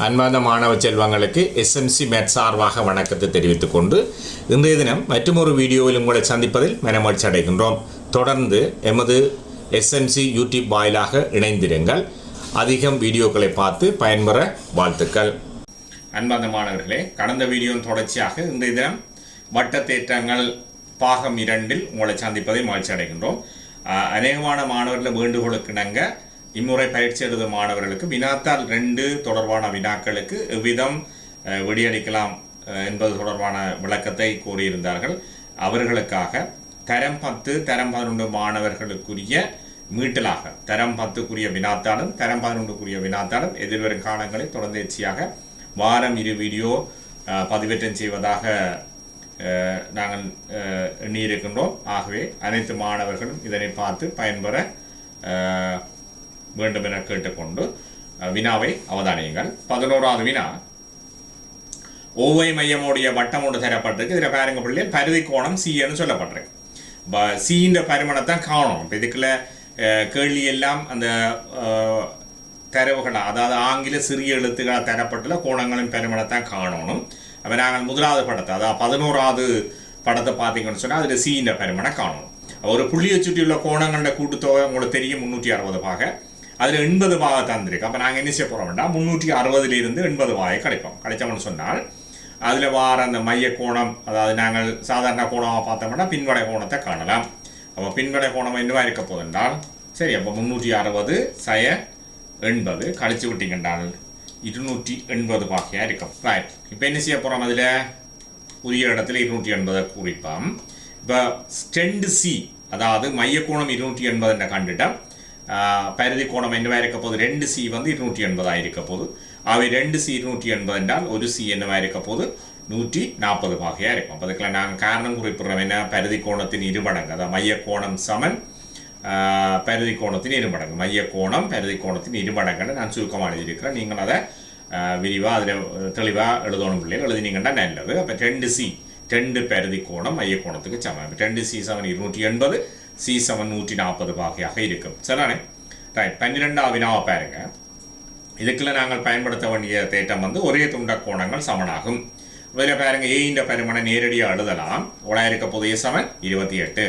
அன்பார்ந்த மாணவ செல்வங்களுக்கு எஸ்எம்சி மேத் சார்பாக வணக்கத்தை தெரிவித்துக் கொண்டு இன்றைய தினம் மற்றொரு வீடியோவில் உங்களை சந்திப்பதில் மனமகிழ்ச்சி அடைகின்றோம். தொடர்ந்து எமது எஸ்எம்சி யூடியூப் வாயிலாக இணைந்திருங்கள். அதிகம் வீடியோக்களை பார்த்து பயன்பெற வாழ்த்துக்கள். அன்பார்ந்த மாணவர்களே, கடந்த வீடியோவின் தொடர்ச்சியாக இன்றைய தினம் வட்ட தேற்றங்கள் பாகம் 2 உங்களை சந்திப்பதில் மகிழ்ச்சி அடைகின்றோம். அநேகமான மாணவர்கள் வேண்டுகோளுக்கு இணங்க இம்முறை பயிற்சி எழுதும் மாணவர்களுக்கு வினாத்தாள் 2 தொடர்பான வினாக்களுக்கு எவ்விதம் விடியளிக்கலாம் என்பது தொடர்பான விளக்கத்தை கூறியிருந்தார்கள். அவர்களுக்காக தரம் 10 தரம் 11 மாணவர்களுக்குரிய மீட்டலாக தரம் 10க்குரிய வினாத்தாளும் தரம் 11க்குரிய வினாத்தாளும் எதிர்வரும் காலங்களில் தொடர்ந்தேர்ச்சியாக வாரம் 2 வீடியோ பதிவேற்றம் செய்வதாக நாங்கள் எண்ணியிருக்கின்றோம். ஆகவே அனைத்து மாணவர்களும் இதனை பார்த்து பயன்பெற வேண்டும் என கேட்டுக்கொண்டு வினாவை அவதானியுங்கள். 11வது வினா, ஓவை மையமுடைய வட்டம் ஒன்று தரப்பட்டிருக்கு. இதில் பாருங்க பிள்ளைகள் பருதி கோணம் சின்னு சொல்லப்பட்டிருக்கு. சின்ற பரிமாணத்தான் காணும். இப்போ இதுக்குள்ள கேள்வி எல்லாம் அந்த தரவுகளை, அதாவது ஆங்கில சிறிய எழுத்துக்களாக தரப்பட்டுள்ள கோணங்களின் பரிமாணத்தான் காணணும். அப்போ நாங்கள் முதலாவது படத்தை, அதாவது 11வது படத்தை பார்த்தீங்கன்னு சொன்னால் அதில் சின்ற பரிமாணம் காணணும். ஒரு புள்ளியை சுற்றியுள்ள கோணங்களோட கூட்டுத்தொகை உங்களுக்கு தெரியும் 360 பாக. அதில் 80 பாகை தந்திருக்கு. அப்போ நாங்கள் என்ன செய்ய போகிறோம் வேண்டாம், 360 80 பாகை கிடைப்போம். கிடைச்சோம்னு சொன்னால் அதில் வார அந்த மைய கோணம், அதாவது நாங்கள் சாதாரண கோணமாக பார்த்தோம்னா பின்வடை கோணத்தை காணலாம். அப்போ பின்வடை கோணம் என்னவா இருக்க போதென்றால், சரி, அப்போ 360 - 80 கழிச்சு விட்டீங்கன்றால் 280 பாகையாக இருக்கும். ரைட். இப்போ என்ன செய்ய போகிறோம், அதில் உரிய இடத்துல 280 குறிப்போம். இப்போ ஸ்டெண்ட் சி, அதாவது மைய கோணம் 280 கண்டுட்டோம். பரிதி கோணம் என்னவா இருக்க போது, 2C வந்து 280 இருக்க போது. அவை 2C 280 என்றால் 1C என்னவா இருக்க போது 140 பாகையாக இருக்கும். அப்போ அதுக்குள்ள நாங்கள் காரணம் குறிப்பிடுறோம் என்ன, பரிதி கோணத்தின் இருமடங்கு, அதாவது மைய கோணம் சமன் பரிதி கோணத்தின் இருமடங்கு. மைய கோணம் பரிதி கோணத்தின் இருமடங்குன்னு நான் சுருக்கமாக எழுதியிருக்கிறேன். நீங்கள் அதை விரிவாக அதில் தெளிவாக எழுதணும் பிள்ளைகள், எழுதினீங்கன்னா நல்லது. அப்போ 2C 2 பரிதி கோணம் மைய கோணத்துக்கு சமம். 2C = 280, C = 140 பாகையாக இருக்கும். சரிதானே? ரைட். 12வது வினாவை பாருங்க. இதுக்குள்ள நாங்கள் பயன்படுத்த வேண்டிய தேட்டம் வந்து ஒரே துண்ட கோணங்கள் சமனாகும். இதில் பாருங்க, ஏன்ற பரிமாணம் நேரடியாக எழுதலாம். இருக்க போது A = 28.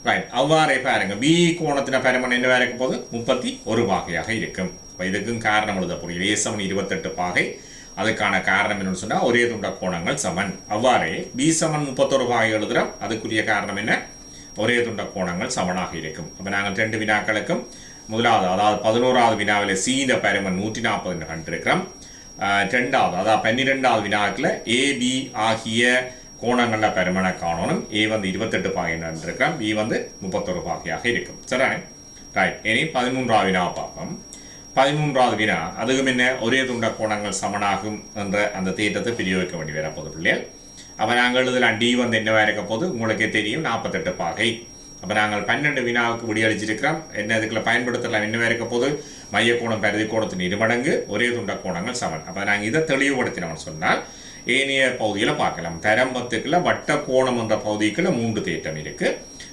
ரைட். அவ்வாறே பாருங்க, பி கோணத்தின பரிமாணம் என்னவா இருக்க போது 31 பாகையாக இருக்கும். இப்போ இதுக்கும் காரணம் எழுத புரியுது. A = 28 பாகை. அதுக்கான காரணம் என்னன்னு சொன்னால் ஒரே துண்ட கோணங்கள் சமன். அவ்வாறே B = 31 பாகை எழுதுகிறோம். அதுக்குரிய காரணம் என்ன, ஒரே துண்ட கோணங்கள் சமனாக இருக்கும். அப்போ நாங்கள் 2 வினாக்களுக்கும் முதலாவது, அதாவது 11வது வினாவில் சீன பரிமாணம் 140 கண்டிருக்கிறோம். 2வது, அதாவது 12வது வினாக்கில் AB ஆகிய கோணங்களில் பரிமாணம் காணணும். A வந்து 28 பாகை இருக்கிறோம், B வந்து 31 பாகையாக இருக்கும். சரிதானே? ரைட். இனி 13வது வினாவை பார்ப்போம். 13வது வினா, அதுவும் என்ன, ஒரே துண்ட கோணங்கள் சமனாகும் என்ற அந்த தேட்டத்தை பிரயோகிக்க வேண்டி வர போது பிள்ளைகள். அப்போ நாங்கள் எழுதலாம் D வந்து என்னவா இருக்க போது உங்களுக்கே தெரியும் 48 பாகை. அப்போ நாங்கள் 12 வினாவுக்கு விடியளிச்சிருக்கிறோம். என்ன இதுக்குள்ள பயன்படுத்தலாம், என்னவா இருக்க போது மைய கோணம் பரிதி கோணத்தின் இருமடங்கு ஒரே துண்ட கோணங்கள் சமன். அப்போ நாங்கள் இதை தெளிவுபடுத்தினோம்னு சொன்னால் ஏனைய பகுதியில் பார்க்கலாம். தரம் 10க்குள்ள வட்ட கோணம் என்ற பகுதிக்குள்ள 3 தேட்டம் இருக்கு.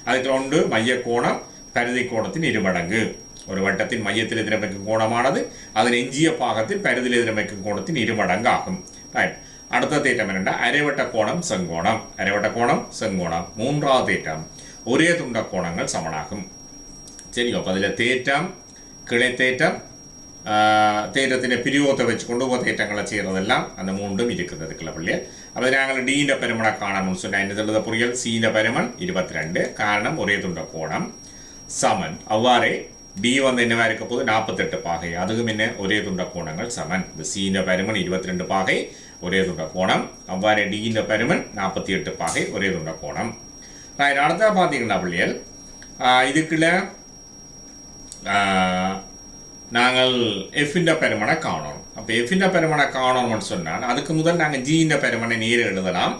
அதுக்கு 1 மைய கோணம் பரிதி கோணத்தின் இருமடங்கு. ஒரு வட்டத்தின் மையத்தில் எதிரமைக்கும் கோணமானது அதன் எஞ்சிய பாகத்தில் பரிதியில் எதிரமைக்கும் கோணத்தின் இருமடங்கு ஆகும். ரைட். அடுத்த தேட்டம் என்னென்னா அரைவட்ட கோணம் செங்கோணம். அரைவட்ட கோணம் செங்கோணம். 3வது தேட்டம் ஒரே துண்ட கோணங்கள் சமனாகும். சரி, அப்போ அதில் தேட்டம், கிளை தேட்டம், தேட்டத்தினை பிரிவோத்தை வச்சுக்கொண்டு தேட்டங்களை செய்கிறதெல்லாம் அந்த 3ம் இருக்குது அதுக்குள்ள பிள்ளைய. அப்போ நாங்கள் டீன்ற பெருமனை காணணும்னு சொன்னால் என்ன சொல்லுத புரியல், சீன பெருமன் 22, காரணம் ஒரே துண்ட கோணம் சமன். அவ்வாறே டி வந்து என்னவா இருக்க போது 48 பாகை. அதுவும் என்ன, ஒரே துண்ட கோணங்கள் சமன். இந்த சீன பருமன் 22 பாகை, ஒரே துண்ட கோணம். அவ்வாறே டின்ற பருமன் 48 பாகை, ஒரே துண்ட கோணம். அடுத்த பார்த்தீங்கன்னா பிள்ளைகள், இதுக்குள்ள நாங்கள் எஃப்ன்ற பெருமனை காணணும். அப்போ எஃப்ன்ற பெருமனை காணணும்னு சொன்னால் அதுக்கு முதல் நாங்கள் ஜின்ற பெருமனை நேர் எழுதலாம்.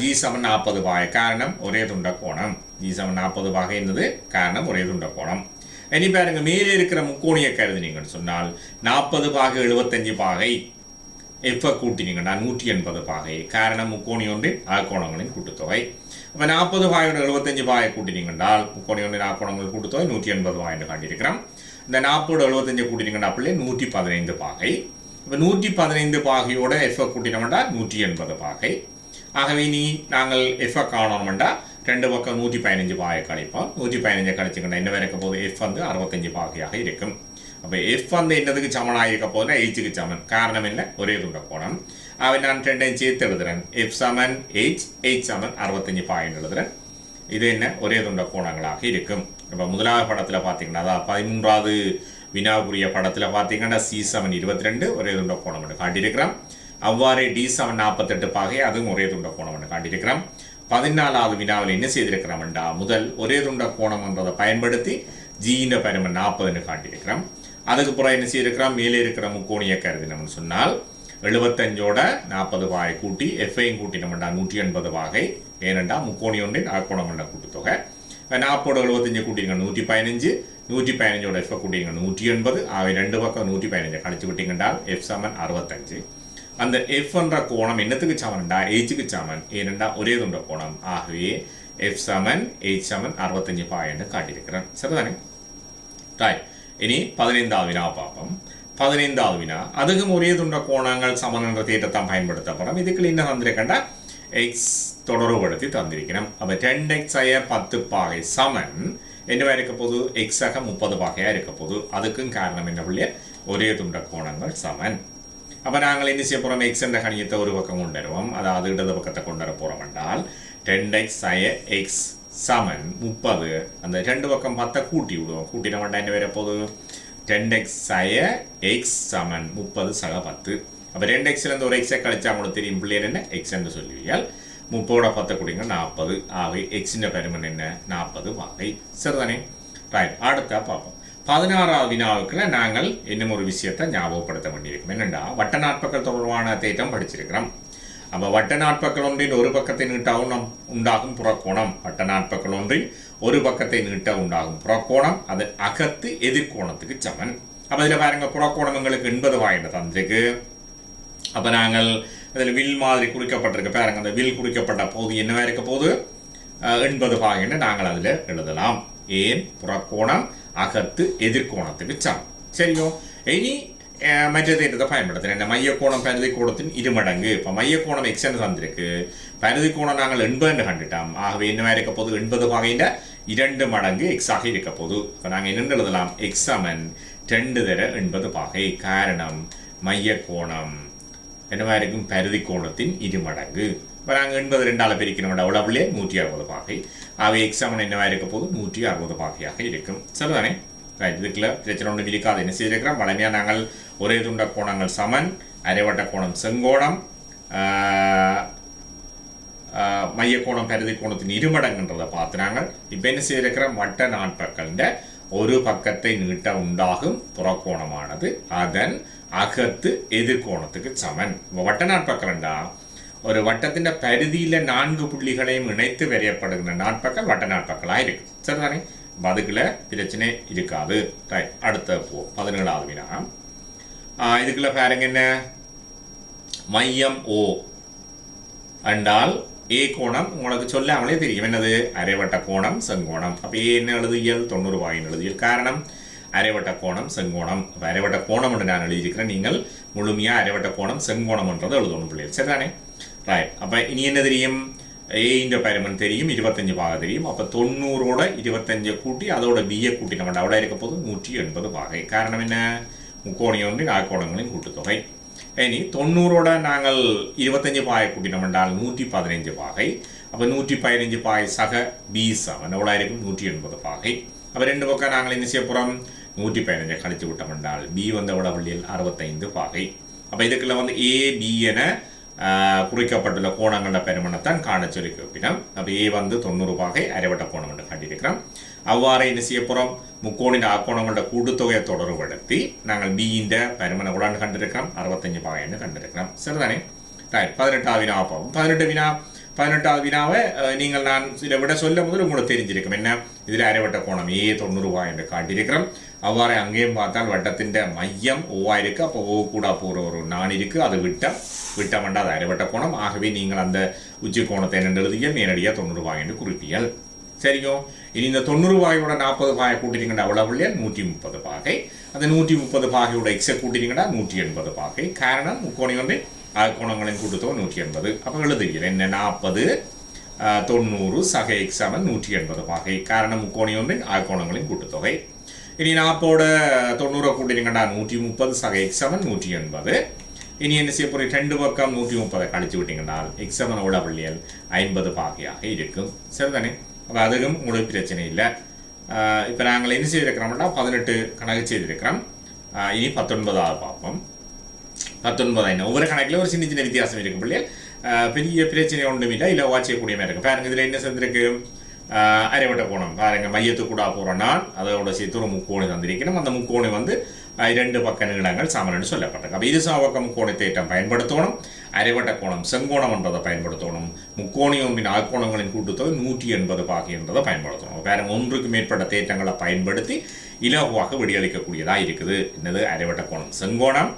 G = 40 பாகை, காரணம் ஒரே துண்ட கோணம். G = 40 பாகை என்பது காரணம் ஒரே துண்ட கோணம். இனி பாருங்க, மேலே இருக்கிற முக்கோணியை கருதினீங்கன்னு சொன்னால் 40 பாகை 75 பாகை, எஃப் கூட்டினீங்கன்னா 180 பாகை, காரணம் முக்கோணி ஒன்றின் ஆக்கோணங்களின் கூட்டுத்தொகை. அப்போ 40 பாகையோட 75 பாகை கூட்டினீங்கன்றால் முக்கோணி ஒன்றின் ஆக்கோணங்கள் கூட்டுத்தொகை 180 பாகை என்று காட்டியிருக்கிறோம். இந்த 40 75 கூட்டினீங்கன்னா அப்படியே 115 பாகை. இப்போ 115 பாகையோட எஃப்ஐ கூட்டினோம்னா 180 பாகை. ஆகவே நீ நாங்கள் எஃப்ஐ காணணும்டா ரெண்டு பக்கம் 115 பாகை கழிப்போம். 115 கழிச்சுக்கிட்டா என்ன இருக்க போது எஃப் வந்து 65 பாகையாக இருக்கும். அப்போ எஃப் வந்து என்னதுக்கு சமனாக இருக்க போதுன்னா ஹெச்சுக்கு சமன். காரணம் என்ன? ஒரே துண்ட கோணம். அவை நான் ரெண்டையும் சேர்த்து எழுதுறேன். எஃப் சமன் ஹெச், ஹெச் சமன் 65 பாகைன்னு எழுதுறேன். இது என்ன? ஒரே துண்ட கோணங்களாக இருக்கும். இப்போ முதலாவது படத்தில் பார்த்தீங்கன்னா அதாவது 13வது வினாவுக்குரிய படத்தில் பார்த்தீங்கன்னா சி சமன் 22 ஒரே துண்ட கோணம் என்று காட்டியிருக்கிறோம். அவ்வாறே டி சமன் 48 பாகை அதுவும் ஒரே துண்ட கோணம் என்று காட்டியிருக்கிறோம். 14வது வினாவில் என்ன செய்திருக்கிறோம்டா முதல் ஒரே துண்ட கோணம் என்றதை பயன்படுத்தி ஜியின் பருமன் 40ன்னு காட்டியிருக்கிறோம். அதுக்கு பிறகு என்ன செய்திருக்கிறோம் மேலே இருக்கிற முக்கோணிய கருதினம்னு சொன்னால் 75ஓட 40 பாகை கூட்டி எஃப்ஐயும் கூட்டினோம்டா 180 பாகை. ஏனெண்டா முக்கோணி ஒன்றின் கோணம் என்ற கூட்டுத்தொகை. 40ஓட 75 கூட்டிங்க 115, 115ஓட எஃப் கூட்டிங்க 180. ஆகவே ரெண்டு பக்கம் 115 கழிச்சு விட்டீங்கன்றால் எஃப் சமன் 65. அந்த எஃப் என்ற கோணம் என்னத்துக்கு சமன்டா ஹெச்சுக்கு சமன். ஏனெண்டா ஒரே துண்ட கோணம். ஆகவே எஃப் சமன் ஹெச் சமன் 65 பாகை என்று காட்டியிருக்கிறேன். சரிதானே? ரைட். இனி 15வது வினா பார்ப்போம். 15வது வினா அதுக்கும் ஒரே துண்ட கோணங்கள் சமன் என்ற தேட்டத்தான் பயன்படுத்தப்படும். இதுக்கு என்ன தந்திருக்கேன்டா எக்ஸ் தொடர்புபடுத்தி தந்திருக்கிறோம். அப்போ 10x 10 பாகை சமன் என்னவா இருக்க போது எக்ஸாக 30 பாகையாக இருக்க போது. அதுக்கும் காரணம் என்ன பிள்ளைய ஒரே துண்ட கோணங்கள் சமன். அப்போ நாங்கள் என்ன செய்ய போகிறோம் எக்ஸ் என்ற கணியத்தை ஒரு பக்கம் கொண்டு வருவோம். அதாவது இடது பக்கத்தை கொண்டு வர போகிறோம் என்றால் 10x x சமன் 30. அந்த ரெண்டு பக்கம் 10 கூட்டி விடுவோம். கூட்டின வேண்டாம் என்ன வர போது 10x x சமன் 30 சக 10. அப்போ 2xலேருந்து ஒரு எக்ஸை கழிச்சா உங்களுக்கு தெரியும் பிள்ளையர் என்ன எக்ஸ் என்று சொல்லுவீர்கள். 30ஓட 10 கூட்டிங்க 40. ஆகவே எக்ஸின் பெருமன் என்ன 40 பாகை. சரிதானே? ரைட். அடுத்தா பார்ப்போம். 16வது வினாவுக்குள்ள நாங்கள் இன்னும் ஒரு விஷயத்தை ஞாபகப்படுத்த வேண்டியிருக்கும். என்னென்னா வட்ட நாட்பக்கள் தொடர்பான தேட்டம் படிச்சிருக்கிறோம். அப்போ வட்ட நாட்பக்கள் ஒன்றின் ஒரு பக்கத்தை நீட்டாவும் உண்டாகும் புறக்கோணம். வட்ட நாட்பக்கள் ஒன்றின் ஒரு பக்கத்தை நீட்ட உண்டாகும் புறக்கோணம் அது அகத்து எதிர்கோணத்துக்கு சமன். அப்போ இதில் பாருங்க புறக்கோணம் எங்களுக்கு 80 பாகை தந்திருக்கு. அப்போ நாங்கள் அதில் வில் மாதிரி குறிக்கப்பட்டிருக்கு பாருங்க. அந்த வில் குறிக்கப்பட்ட போது என்னவா இருக்க போது 80 பாகைன்னு நாங்கள் அதில் எழுதலாம். ஏன் புறக்கோணம் அகத்து எதிர்கோணத்துக்கு சமம். சரியோ? இனி மற்ற தேட்டத்தை பயன்படுத்துகிறேன். இந்த மையக்கோணம் பரிதி கோணத்தின் 2 மடங்கு. இப்போ மையக்கோணம் எக்ஸ்ன்னு தந்திருக்கு. பரிதி கோணம் நாங்கள் 80 கண்டுட்டோம். ஆகவே என்னவா இருக்க போது 80 பாகையின் 2 மடங்கு எக்ஸாக இருக்க போது. இப்போ நாங்கள் என்னென்னு எழுதலாம் எக்ஸ் சமன் 2 தர 80 பாகை. காரணம் மையக்கோணம் என்னவா இருக்கும் பரிதி கோணத்தின் 2 மடங்கு. இப்போ நாங்கள் 80 2ஆல் பிரிக்கணும். அவ்வளவுலே 160 பாகை. ஆகவே எக்ஸ் சமன் என்னவா இருக்க போது 160 பாகையாக இருக்கும். சரிதானே? ரைட். இதுக்குள்ள பிரச்சனை ஒன்று இருக்காது. என்ன செய்திருக்கிறோம் வளமையாக நாங்கள் ஒரே துண்ட கோணங்கள் சமன், அரைவட்ட கோணம் செங்கோணம், மையக்கோணம் பரிதி கோணத்தின் 2 மடங்குன்றதை பார்த்து நாங்கள் இப்போ என்ன செய்திருக்கிறோம் வட்ட நாட்பக்கள்ன்ற ஒரு பக்கத்தை நீட்ட உண்டாகும் புறக்கோணமானது அதன் அகத்து எதிர்கோணத்துக்கு சமன். வட்ட நாட்பக்கள்ண்டா ஒரு வட்டத்தின் பரிதியில் 4 புள்ளிகளையும் இணைத்து வரையப்படுகிற நாட்பக்கள் வட்ட நாட்பக்களாக இருக்கு. சரிதானே? அதுக்குள்ள பிரச்சனை இருக்காது. ரைட். அடுத்த 17வது வினா. இதுக்குள்ள பாருங்க என்ன மையம் ஓ என்றால் ஏ கோணம் உங்களுக்கு சொல்லாமலே தெரியும். என்னது அரைவட்ட கோணம் செங்கோணம். அப்போ ஏ என்ன எழுதியல் 90 பாகைன்னு எழுதியல். காரணம் அரைவட்ட கோணம் செங்கோணம். அப்போ அரைவட்ட கோணம் என்று நான் எழுதியிருக்கிறேன். நீங்கள் முழுமையாக அரைவட்ட கோணம் செங்கோணம் என்றதை எழுதணும் பிள்ளைகள். சரிதானே? ரைட். அப்போ இனி என்ன தெரியும் ஏன்ற பெருமன் தெரியும் 25 பாகை தெரியும். அப்போ 90ஓட 25 கூட்டி அதோட பிஏ கூட்டி நம்ம அவ்வளோ இருக்க போது 180 பாகை. காரணம் என்ன முக்கோணி ஒன்றின் ஆக்கோணங்களின் கூட்டுத்தொகை. இனி 90ஓட நாங்கள் 25 பாகை கூட்டினோம் என்றால் 115 பாகை. அப்போ 115 பாகை சக பி சமன் எவ்வளோ இருக்கும் 180 பாகை. அப்போ ரெண்டு பக்கம் நாங்கள் என்ன செய்ய போகிறோம் 115 கழித்து விட்டோம் என்றால் பி வந்து எவ்வளோ வழியில் 65 பாகை. அப்போ இதுக்குள்ள வந்து ஏ பி என குறிக்கப்பட்டுள்ள கோணங்கள பெருமனைத்தான் காண சொல்லி கேட்பினோம். அப்போ ஏ வந்து 90 பாகை அரைவட்ட கோணம் என்று காட்டியிருக்கிறோம். அவ்வாறு என்ன செய்ய போகிறோம் முக்கோணின் ஆக்கோணங்களோட கூட்டுத்தொகையை தொடர்புபடுத்தி நாங்கள் பியின் பெருமனை உடான்னு கண்டிருக்கிறோம் 65 பாகைன்னு கண்டிருக்கிறோம். சரிதானே? ரைட். 18வது வினா பார்ப்போம். 18வது வினாவை நீங்கள் நான் இதை விட சொல்ல முதல் உங்களுக்கு தெரிஞ்சிருக்கும். என்ன இதில் அரைவட்ட கோணம் ஏ 90 பாகை என்று காட்டியிருக்கிறோம். அவ்வாறு அங்கேயும் பார்த்தால் வட்டத்தின் மையம் ஓவா இருக்கு. அப்போ ஓ கூட போகிற ஒரு நான் இருக்கு. அதை விட்டமண்டா அது அரைவட்ட கோணம். ஆகவே நீங்கள் அந்த உச்சி கோணத்தை என்ன எழுதியல் நேரடியாக 90 பாகை என்று குறிப்பியல். சரிங்க. இனி இந்த 90 பாகையோட 40 பாகை கூட்டிட்டீங்கன்னா அவ்வளோ பிள்ளையால் 130 பாகை. அந்த 130 பாகையோட எக்ஸை கூட்டினீங்கன்னா 180 பாகை. காரணம் முக்கோணி வந்து ஆழ்கோணங்களின் கூட்டுத்தொகை 180. அப்போ எழுதுகிறேன் என்ன 40 90 சக எக்ஸ் சமன் 180 பாகை. காரணம் முக்கோணி ஒன்றின் ஆழ்கோணங்களின் கூட்டுத்தொகை. இனி 40 90 கூட்டினீங்கன்னா 130 சக எக்ஸ் சமன் 180. இனி என்ன செய்ய போறீங்க, 2 பக்கம் 130 கழிச்சு விட்டீங்கன்னா எக்ஸ் சமன் உள்ள புள்ளியல் 50 பாகையாக இருக்கும். சரிதானே? அப்போ அதுவும் உங்களுக்கு பிரச்சனை இல்லை. இப்போ நாங்கள் என்ன செய்திருக்கிறோம்னா 18 கணக்கு செய்திருக்கிறோம். இனி 19ஆவது பார்ப்போம். 19 என்ன ஒவ்வொரு கணக்கில் ஒரு சின்ன சின்ன வித்தியாசம் இருக்கும் பிள்ளைகள். பெரிய பிரச்சனை ஒன்றும் இல்லை, இல்லை வாட்சியக்கூடிய மாதிரி இருக்கும். பாருங்க இதில் என்ன சேர்ந்துருக்கு, அரைவட்ட கோணம் பாருங்க, மையத்துக்கு கூட போகிறோம்னா அதோட சேர்த்து ஒரு முக்கோணி தந்திருக்கணும். அந்த முக்கோணி வந்து 2 பக்க நீளங்கள் சமன் சொல்லப்பட்டிருக்கு. அப்போ இது சமபக்க முக்கோண தேட்டம் பயன்படுத்தணும். அரைவட்ட கோணம் செங்கோணம் என்றதை பயன்படுத்தணும். முக்கோணி ஒன்றின் ஆழ்கோணங்களின் கூட்டுத்தொகை 180 பாகை என்றதை பயன்படுத்தணும். வேற ஒன்றுக்கு மேற்பட்ட தேட்டங்களை பயன்படுத்தி இலகுவாக விடியளிக்கக்கூடியதாக இருக்குது. என்னது, அரைவட்ட கோணம் செங்கோணம்,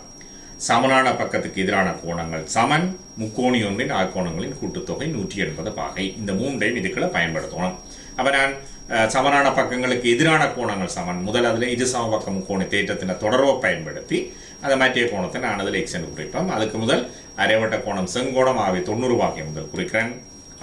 சமனான பக்கத்துக்கு எதிரான கோணங்கள் சமன், முக்கோணி ஒன்றின் ஆழ்கோணங்களின் கூட்டுத்தொகை 180 பாகை. இந்த மூன்றையும் இதுக்குள்ள பயன்படுத்தணும். அப்போ நான் சமனான பக்கங்களுக்கு எதிரான கோணங்கள் சமன் முதல் அதில் இது சமபக்க முக்கோண தேற்றத்தின் தொடர்பை பயன்படுத்தி அதை மாற்றிய கோணத்தை நான் அதில் எக்ஸ் என்று குறிப்போம். அதுக்கு முதல் அரைவட்ட கோணம் செங்கோணம் ஆகிய 90 பாகை முதல் குறிக்கிறேன்.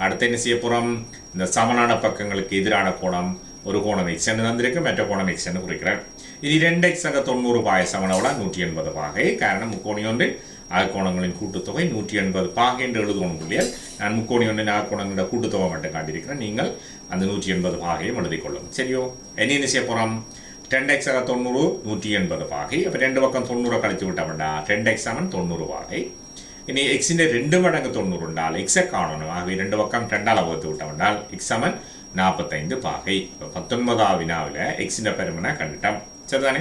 அடுத்து என்ன செய்ய போகிறோம், இந்த சமனான பக்கங்களுக்கு எதிரான கோணம் ஒரு கோணம் எக்ஸ் என்று தந்திருக்கு, மற்ற கோணம் எக்ஸ் என்று குறிக்கிறேன். இனி 2x 90 பாகை சமனோட 180 பாகை. காரணம் முக்கோணி ஒன்றின் ஆழ்கோணங்களின் கூட்டுத்தொகை 180 பாகை என்று எழுதுவோம் பிள்ளைகள். நான் முக்கோணி ஒன்றின் ஆழ்கோணங்களோட கூட்டுத்தொகை மட்டும் காட்டியிருக்கிறேன். நீங்கள் அந்த 180 பாகையும் எழுதிக்கொள்ளும். சரியோ? என்ன செய்ய போகிறோம், 2x 90 180 பாகை. அப்போ 2 பக்கம் 90 கழித்து விட்டோம்டா 2x சமன் 90 பாகை. இனி எக்ஸின் 2 மடங்கு 90 உண்டால் எக்ஸை காணணும். ஆகவே 2 பக்கம் 2ஆல் வகுத்து விட்டோம்னால் எக்ஸ் சமன் 45 பாகை. இப்போ 19ஆவது வினாவில் எக்ஸின் பெருமனை கண்டுட்டோம். சரிதானே?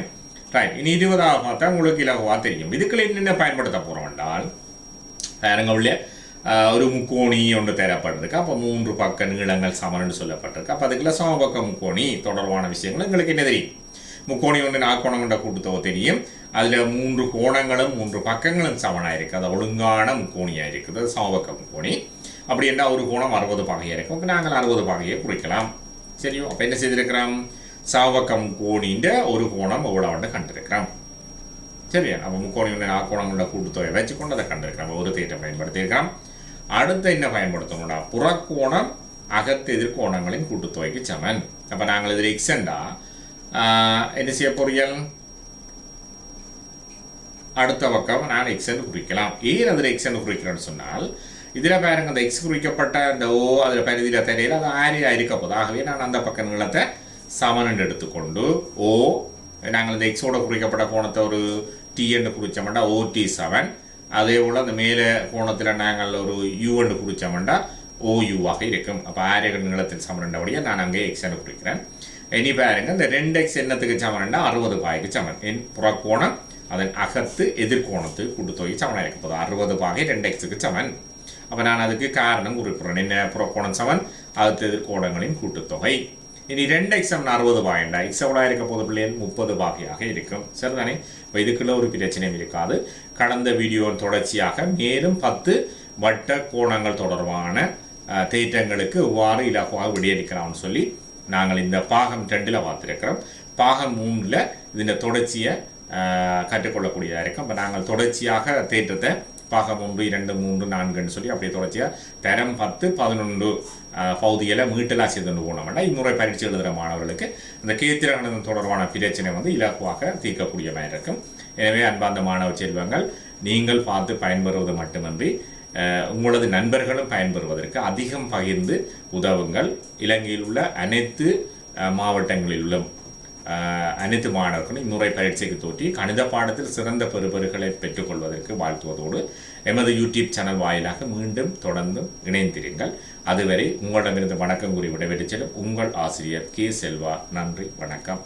ரைட். இனி 20ஆவது பார்த்தா உங்களுக்கு இலகுவா தெரியும். இதுக்குள்ள என்னென்ன பயன்படுத்த போகிறோம் என்றால் பாருங்க உள்ள ஒரு முக்கோணி ஒன்று தேவைப்படுறதுக்கு. அப்போ 3 பக்க நீளங்கள் சமன் சொல்லப்பட்டிருக்கு. அப்போ அதுக்குள்ள சமபக்க முக்கோணி தொடர்பான விஷயங்கள் எங்களுக்கு என்ன தெரியும், முக்கோணி ஒன்று நாற்கோணம் கொண்ட கூட்டுத்தொகை தெரியும். அதில் 3 கோணங்களும் 3 பக்கங்களும் சமனாக இருக்குது. அது ஒழுங்கான முக்கோணியாக இருக்குது, சமபக்க முக்கோணி. அப்படி என்ன ஒரு கோணம் 60 பாகையாக இருக்கும். இப்போ நாங்கள் 60 பாகையை குறிக்கலாம். சரியோ? அப்போ என்ன செய்திருக்கிறோம், சமபக்க முக்கோணின்ற ஒரு கோணம் எவ்வளோ கண்டிருக்கிறோம். சரியா? அப்போ முக்கோணி ஒன்று நாற்கோணம் கொண்ட கூட்டுத்தொகை வச்சுக்கொண்டு அதை கண்டிருக்கிறோம். ஒரு தேட்டம் பயன்படுத்தியிருக்கிறோம். அடுத்து என்ன பயன்படுத்தணும்னா புறக்கோணம் அகத்து எதிர்கோணங்களின் கூட்டுத்தொகைக்கு சமன். அப்போ நாங்கள் இதில் எக்ஸண்டா என்ன செய்ய போறீர்கள், அடுத்த பக்கம் நான் எக்ஸ்ன்னு குறிக்கலாம். ஏன் அதில் எக்ஸ்ன்னு குறிக்கிறேன்னு சொன்னால் இதில் பாருங்க அந்த எக்ஸ் குறிக்கப்பட்ட இந்த ஓ அதில் பரிதியில் தெரியல, அது ஆரியா இருக்க போது. ஆகவே நான் அந்த பக்க நீளத்தை சமன் எடுத்துக்கொண்டு ஓ நாங்கள் இந்த எக்ஸோட குறிக்கப்பட்ட கோணத்தை ஒரு டி என்று குறித்தோம்னா OT7. அதே போல் அந்த மேலே கோணத்தில் நாங்கள் ஒரு யூன்னு குறித்தோம்னா OUவாக இருக்கும். அப்போ ஆரிய நீளத்தின் சமன்ன்றபடியாக நான் அங்கே எக்ஸ்ன்னு குறிக்கிறேன். இனி பாருங்க இந்த 2x என்னத்துக்கு சமன்னா 60 பாகைக்கு சமன். என் புறக்கோணம் அதன் அகத்து எதிர்கோணத்து கூட்டுத்தொகை சமனாக இருக்க போது 60 பாகை 2xக்கு சமன். அப்போ நான் அதுக்கு காரணம் குறிப்பிட்றேன். என்ன, புறக்கோணம் சமன் அகத்து எதிர்கோணங்களின் கூட்டுத்தொகை. இனி 2x 60 பாகைண்டா எக்ஸ் எவ்வளோ இருக்க போது பிள்ளைகள் 30 பாகையாக இருக்கும். சரிதானே? இப்போ இதுக்குள்ள ஒரு பிரச்சனையும் இருக்காது. கடந்த வீடியோ தொடர்ச்சியாக மேலும் 10 வட்ட கோணங்கள் தொடர்பான தேற்றங்களுக்கு எவ்வாறு இலகுவாக விடையளிக்கலாம்னு சொல்லி நாங்கள் இந்த பாகம் 2ல் பார்த்துருக்கிறோம். பாகம் 3ல் இதன் தொடர்ச்சியை கற்றுக்கொள்ளக்கூடியதாக இருக்கும். இப்போ நாங்கள் தொடர்ச்சியாக தேற்றத்தை பாகம் 1 2 3 4ன்னு சொல்லி அப்படியே தொடர்ச்சியாக தரம் 10 11 பகுதியில் மீட்டலாக சேர்ந்து போனோம்னா இம்முறை பரீட்சை எழுதுகிற மாணவர்களுக்கு இந்த கேத்திர கணிதம் தொடர்பான பிரச்சனை வந்து இலகுவாக தீர்க்கக்கூடிய மாதிரி இருக்கும். எனவே அன்பார்ந்த மாணவ செல்வங்கள், நீங்கள் பார்த்து பயன்பெறுவது மட்டுமின்றி உங்களது நண்பர்களும் பயன்பெறுவதற்கு அதிகம் பகிர்ந்து உதவுங்கள். இலங்கையில் உள்ள அனைத்து மாவட்டங்களிலும் அனைத்து மாணவர்களும் இம்முறை பரீட்சைக்கு தோற்றி கணித பாடத்தில் சிறந்த பெறுபர்களை பெற்றுக்கொள்வதற்கு வாழ்த்துவதோடு எமது யூடியூப் சேனல் வாயிலாக மீண்டும் தொடர்ந்தும் இணைந்திருங்கள். அதுவரை உங்களிடமிருந்து வணக்கம் கூறி விடைபெற்றுச் செல்லும் உங்கள் ஆசிரியர் கே. செல்வா. நன்றி, வணக்கம்.